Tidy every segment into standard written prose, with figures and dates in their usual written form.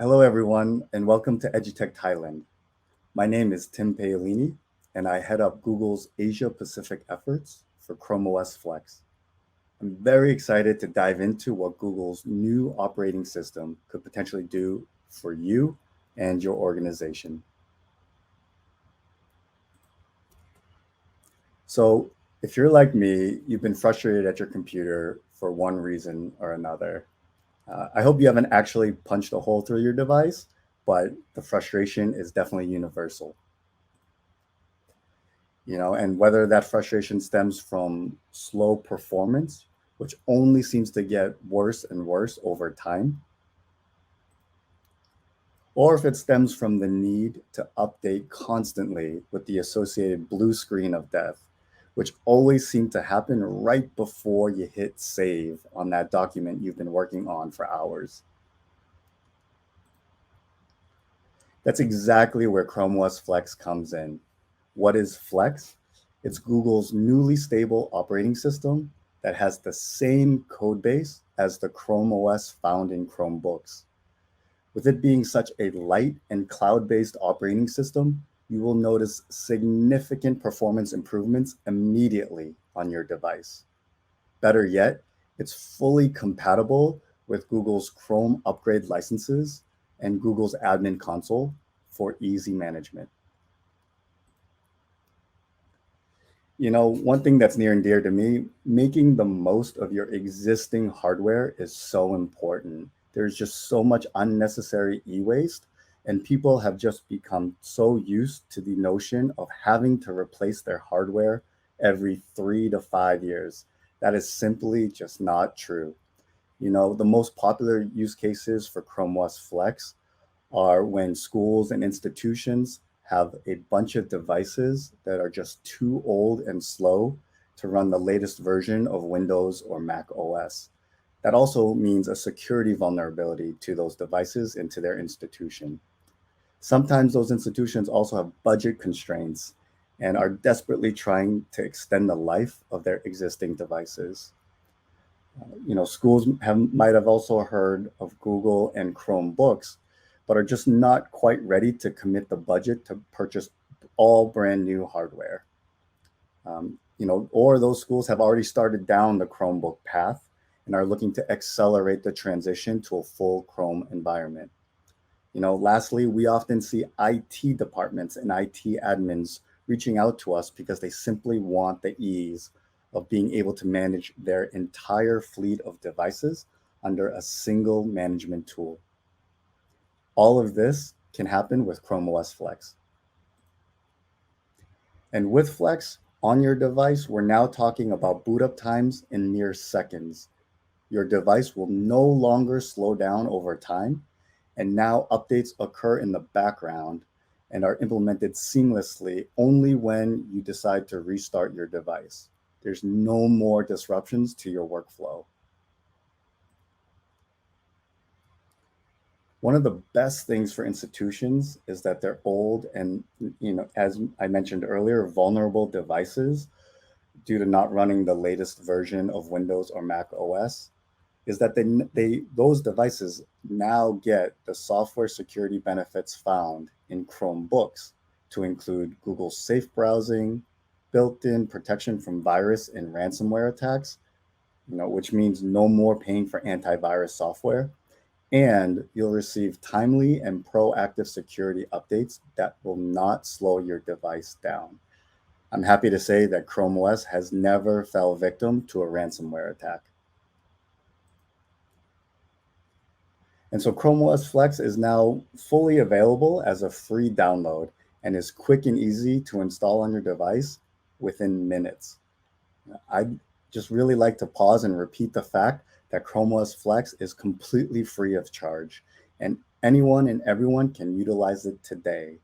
Hello, everyone, and welcome to EDUTech Thailand. My name is Tim Paolini, and I head up Google's Asia Pacific efforts for ChromeOS Flex. I'm very excited to dive into what Google's new operating system could potentially do for you and your organization. So, if you're like me, you've been frustrated at your computer for one reason or another. I hope you haven't actually punched a hole through your device, but the frustration is definitely universal. And whether that frustration stems from slow performance, which only seems to get worse and worse over time, or if it stems from the need to update constantly with the associated blue screen of death, which always seems to happen right before you hit save on that document you've been working on for hours. That's exactly where ChromeOS Flex comes in. What is Flex? It's Google's newly stable operating system that has the same code base as the Chrome OS found in Chromebooks. With it being such a light and cloud-based operating system, you will notice significant performance improvements immediately on your device. Better yet, it's fully compatible with Google's Chrome upgrade licenses and Google's admin console for easy management. One thing that's near and dear to me, making the most of your existing hardware is so important. There's just so much unnecessary e-waste, and people have just become so used to the notion of having to replace their hardware every 3 to 5 years. That is simply just not true. The most popular use cases for ChromeOS Flex are when schools and institutions have a bunch of devices that are just too old and slow to run the latest version of Windows or Mac OS. That also means a security vulnerability to those devices and to their institution. Sometimes those institutions also have budget constraints and are desperately trying to extend the life of their existing devices. Schools might have also heard of Google and Chromebooks, but are just not quite ready to commit the budget to purchase all brand new hardware. Or those schools have already started down the Chromebook path and are looking to accelerate the transition to a full Chrome environment. Lastly, we often see IT departments and IT admins reaching out to us because they simply want the ease of being able to manage their entire fleet of devices under a single management tool. All of this can happen with ChromeOS Flex. And with Flex on your device, we're now talking about boot up times in mere seconds. Your device will no longer slow down over time, and now updates occur in the background and are implemented seamlessly only when you decide to restart your device. There's no more disruptions to your workflow. One of the best things for institutions is that they're old and, as I mentioned earlier, vulnerable devices due to not running the latest version of Windows or Mac OS, is that those devices now get the software security benefits found in Chromebooks, to include Google Safe Browsing, built-in protection from virus and ransomware attacks, which means no more paying for antivirus software. And you'll receive timely and proactive security updates that will not slow your device down. I'm happy to say that Chrome OS has never fell victim to a ransomware attack. And so Chrome OS Flex is now fully available as a free download and is quick and easy to install on your device within minutes. I'd just really like to pause and repeat the fact that Chrome OS Flex is completely free of charge, and anyone and everyone can utilize it today.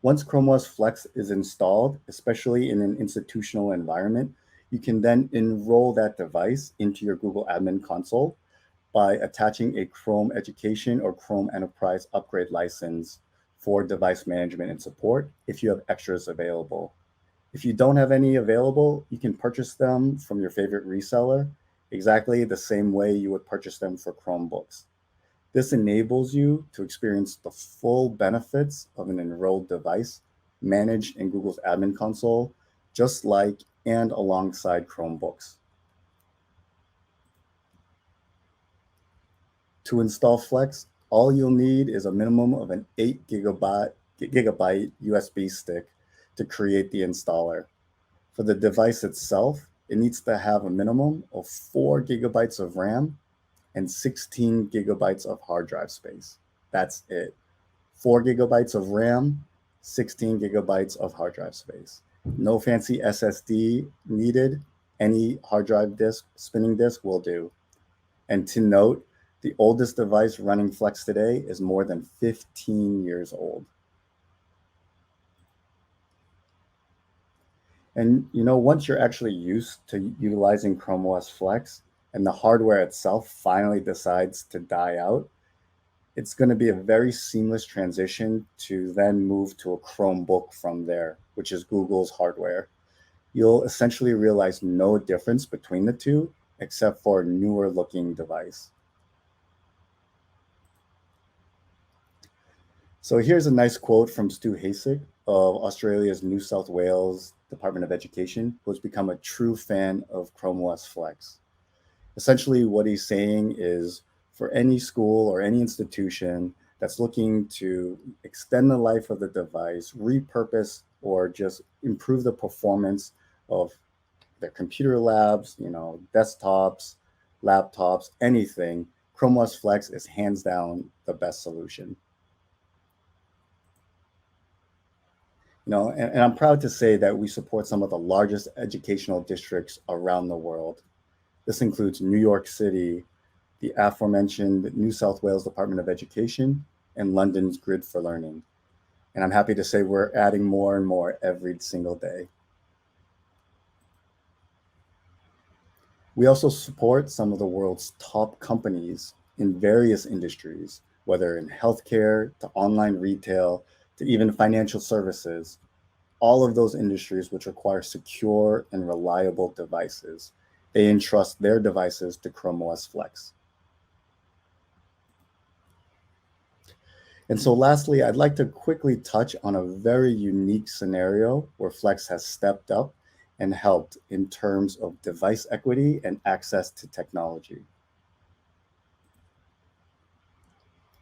Once Chrome OS Flex is installed, especially in an institutional environment, you can then enroll that device into your Google Admin Console by attaching a Chrome Education or Chrome Enterprise upgrade license for device management and support if you have extras available. If you don't have any available, you can purchase them from your favorite reseller exactly the same way you would purchase them for Chromebooks. This enables you to experience the full benefits of an enrolled device managed in Google's admin console, just like and alongside Chromebooks. To install Flex, all you'll need is a minimum of an 8 gigabyte USB stick to create the installer. For the device itself, it needs to have a minimum of 4 gigabytes of RAM and 16 gigabytes of hard drive space. That's it. 4 gigabytes of RAM, 16 gigabytes of hard drive space. No fancy SSD needed. Any hard drive disk, spinning disk will do. And to note, the oldest device running Flex today is more than 15 years old. And once you're actually used to utilizing ChromeOS Flex and the hardware itself finally decides to die out, it's going to be a very seamless transition to then move to a Chromebook from there, which is Google's hardware. You'll essentially realize no difference between the two except for a newer looking device. So here's a nice quote from Stu Hasek of Australia's New South Wales Department of Education, who has become a true fan of ChromeOS Flex. Essentially, what he's saying is for any school or any institution that's looking to extend the life of the device, repurpose, or just improve the performance of their computer labs, desktops, laptops, anything, ChromeOS Flex is hands down the best solution. And I'm proud to say that we support some of the largest educational districts around the world. This includes New York City, the aforementioned New South Wales Department of Education, and London's Grid for Learning. And I'm happy to say we're adding more and more every single day. We also support some of the world's top companies in various industries, whether in healthcare, to online retail, to even financial services, all of those industries which require secure and reliable devices. They entrust their devices to ChromeOS Flex. And so lastly, I'd like to quickly touch on a very unique scenario where Flex has stepped up and helped in terms of device equity and access to technology.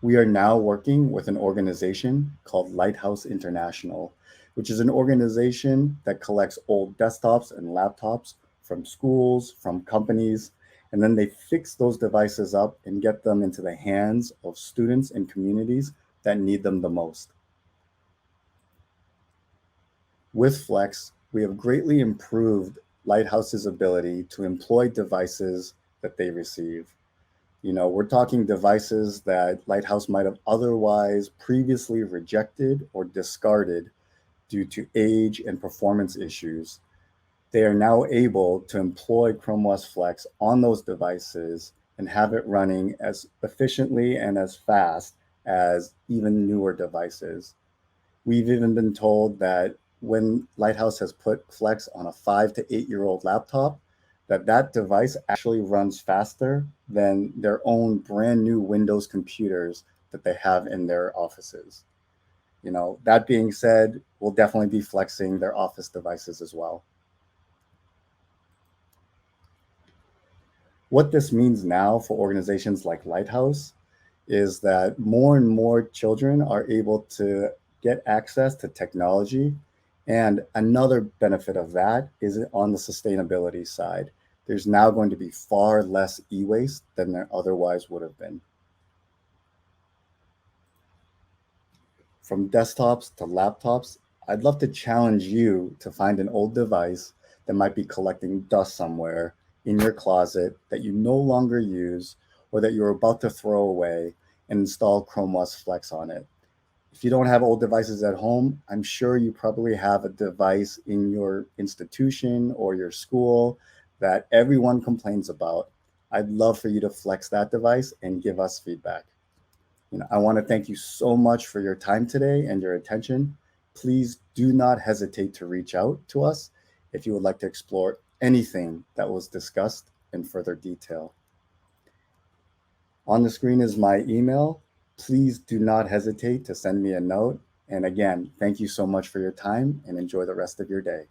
We are now working with an organization called Lighthouse International, which is an organization that collects old desktops and laptops from schools, from companies, and then they fix those devices up and get them into the hands of students and communities that need them the most. With Flex, we have greatly improved Lighthouse's ability to employ devices that they receive. We're talking devices that Lighthouse might have otherwise previously rejected or discarded due to age and performance issues. They are now able to employ ChromeOS Flex on those devices and have it running as efficiently and as fast as even newer devices. We've even been told that when Lighthouse has put Flex on a 5 to 8-year-old laptop, that device actually runs faster than their own brand new Windows computers that they have in their offices. That being said, we'll definitely be flexing their office devices as well. What this means now for organizations like Lighthouse is that more and more children are able to get access to technology. And another benefit of that is on the sustainability side. There's now going to be far less e-waste than there otherwise would have been. From desktops to laptops, I'd love to challenge you to find an old device that might be collecting dust somewhere in your closet that you no longer use or that you're about to throw away and install ChromeOS Flex on it. If you don't have old devices at home, I'm sure you probably have a device in your institution or your school that everyone complains about. I'd love for you to flex that device and give us feedback. I want to thank you so much for your time today and your attention. Please do not hesitate to reach out to us if you would like to explore anything that was discussed in further detail. On the screen is my email. Please do not hesitate to send me a note. And again, thank you so much for your time and enjoy the rest of your day.